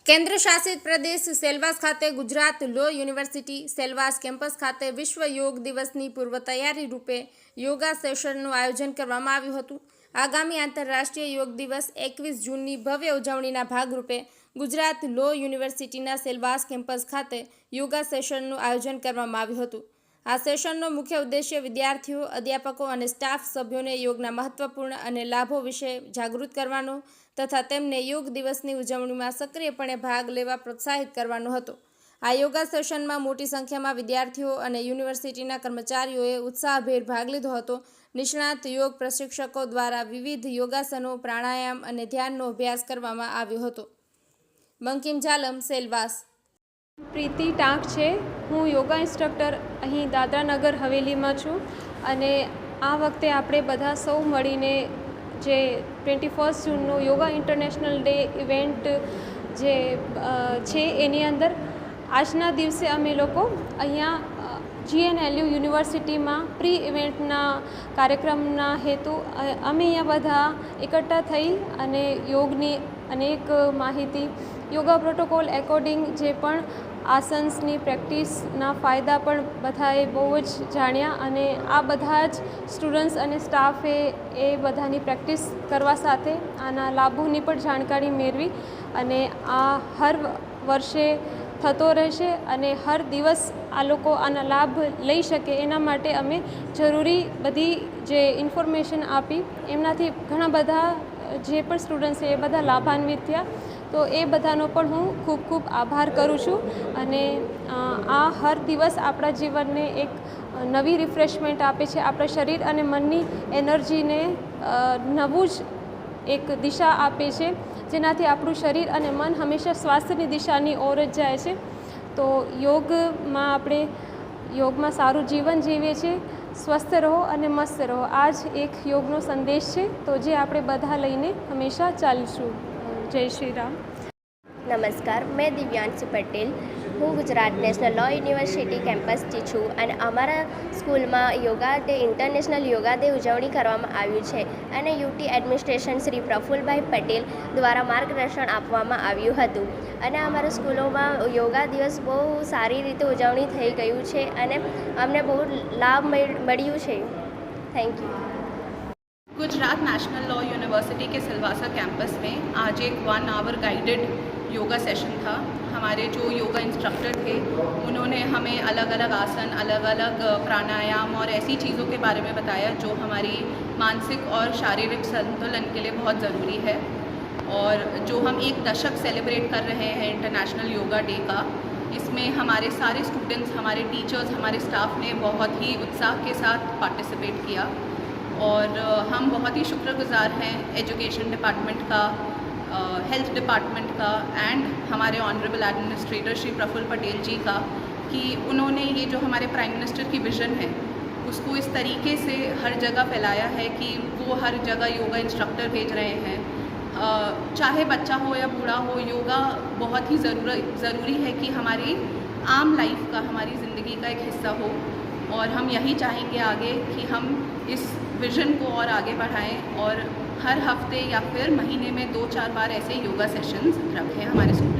કેન્દ્ર શાસિત પ્રદેશ સેલવાસ ખાતે Gujarat law university Silvassa campus ખાતે વિશ્વ યોગ દિવસની પૂર્વ તૈયારી રૂપે યોગા સેશનનું આયોજન કરવામાં આવ્યું હતું। આગામી આંતરરાષ્ટ્રીય યોગ દિવસ 21 જૂનની ભવ્ય ઉજવણીના ભાગરૂપે ગુજરાત લો યુનિવર્સિટીના સેલવાસ કેમ્પસ ખાતે યોગા સેશનનું આયોજન કરવામાં આવ્યું હતું। આ સેશનનો મુખ્ય ઉદ્દેશ્ય વિદ્યાર્થીઓ, અધ્યાપકો અને સ્ટાફ સભ્યોને યોગના મહત્વપૂર્ણ અને લાભો વિશે જાગૃત કરવાનો તથા તેમને યોગ દિવસની ઉજવણીમાં સક્રિયપણે ભાગ લેવા પ્રોત્સાહિત કરવાનો હતો। આ યોગા સેશનમાં મોટી સંખ્યામાં વિદ્યાર્થીઓ અને યુનિવર્સિટીના કર્મચારીઓએ ઉત્સાહભેર ભાગ લીધો હતો। નિષ્ણાત યોગ પ્રશિક્ષકો દ્વારા વિવિધ યોગાસનો, પ્રાણાયામ અને ધ્યાનનો અભ્યાસ કરવામાં આવ્યો હતો। બંકિમ જાલમ, સેલવાસ। પ્રીતિ ટાંક છે। હું યોગા ઇન્સ્ટ્રક્ટર અહીં દાદરા નગર હવેલીમાં છું અને આ વખતે આપણે બધા સૌ મળીને જે 21 જૂનનો યોગા ઇન્ટરનેશનલ ડે ઇવેન્ટ જે છે એની અંદર આજના દિવસે અમે લોકો અહીંયા GNLU યુનિવર્સિટીમાં પ્રી ઇવેન્ટના કાર્યક્રમના હેતુ અમે અહીંયા બધા એકઠા થઈ અને યોગની અનેક માહિતી, યોગા પ્રોટોકોલ એકોર્ડિંગ જે પણ આસન્સની પ્રેક્ટિસના ફાયદા પણ બધાએ બહુ જ જાણ્યા અને આ બધા જ સ્ટુડન્ટ્સ અને સ્ટાફે એ બધાની પ્રેક્ટિસ કરવા સાથે આના લાભોની પણ જાણકારી મેળવી અને આ હર વર્ષે થતો રહેશે અને હર દિવસ આ લોકો આના લાભ લઈ શકે એના માટે અમે જરૂરી બધી જે ઇન્ફોર્મેશન આપી એમનાથી ઘણા બધા જે પણ સ્ટુડન્ટ્સ છે એ બધા લાભાન્વિત થયા। તો એ બધાનો પણ હું ખૂબ ખૂબ આભાર કરું છું અને આ હર દિવસ આપણા જીવનને એક નવી રિફ્રેશમેન્ટ આપે છે, આપણા શરીર અને મનની એનર્જીને નવું જ એક દિશા આપે છે, જેનાથી આપણું શરીર અને મન હંમેશા સ્વાસ્થ્યની દિશાની ઓર જ જાય છે। તો યોગમાં સારું જીવન જીવીએ છીએ, સ્વસ્થ રહો અને મસ્ત રહો, આ જ એક યોગનો સંદેશ છે, તો જે આપણે બધા લઈને હંમેશા ચાલીશું। જય શ્રી રામ। નમસ્કાર, मैं दिव्यांश पटेल हूँ गुजरात नेशनल लॉ यूनिवर्सिटी કેમ્પસથી છું અને અમારા સ્કૂલમાં yoga day international yoga day ઉજવણી કરવામાં આવ્યું છે અને યુટી એડમિનિસ્ટ્રેશન શ્રી પ્રફુલભાઈ પટેલ દ્વારા માર્ગદર્શન આપવામાં આવ્યું હતું અને અમારા સ્કૂલોમાં યોગા દિવસ બહુ સારી રીતે ઉજવણી થઈ ગયું છે અને અમને બહુ લાભ મળ્યું છે। Thank you. Gujarat national law university के सिलवासा कैंपस में आज एक 1 आवर गाइडेड योगा सेशन था। हमारे जो योगा इंस्ट्रक्टर थे उन्होंने हमें अलग अलग आसन, अलग अलग प्राणायाम और ऐसी चीज़ों के बारे में बताया जो हमारी मानसिक और शारीरिक संतुलन के लिए बहुत ज़रूरी है। और जो हम एक दशक सेलिब्रेट कर रहे हैं इंटरनेशनल योगा डे का, इसमें हमारे सारे स्टूडेंट्स, हमारे टीचर्स, हमारे स्टाफ ने बहुत ही उत्साह के साथ पार्टिसिपेट किया और हम बहुत ही शुक्रगुजार हैं एजुकेशन डिपार्टमेंट का, हेल्थ डिपार्टमेंट का एंड हमारे ऑनरेबल एडमिनिस्ट्रेटर श्री प्रफुल्ल पटेल जी का कि उन्होंने ये जो हमारे प्राइम मिनिस्टर की विज़न है उसको इस तरीके से हर जगह फैलाया है कि वो हर जगह योगा इंस्ट्रक्टर भेज रहे हैं। चाहे बच्चा हो या बूढ़ा हो, योगा बहुत ही ज़रूरी है कि हमारी आम लाइफ का, हमारी ज़िंदगी का एक हिस्सा हो और हम यही चाहेंगे आगे कि हम इस विज़न को और आगे बढ़ाएं और हर हफ्ते या फिर महीने में 2-4 बार ऐसे योगा सेशंस रखें हमारे स्कूल।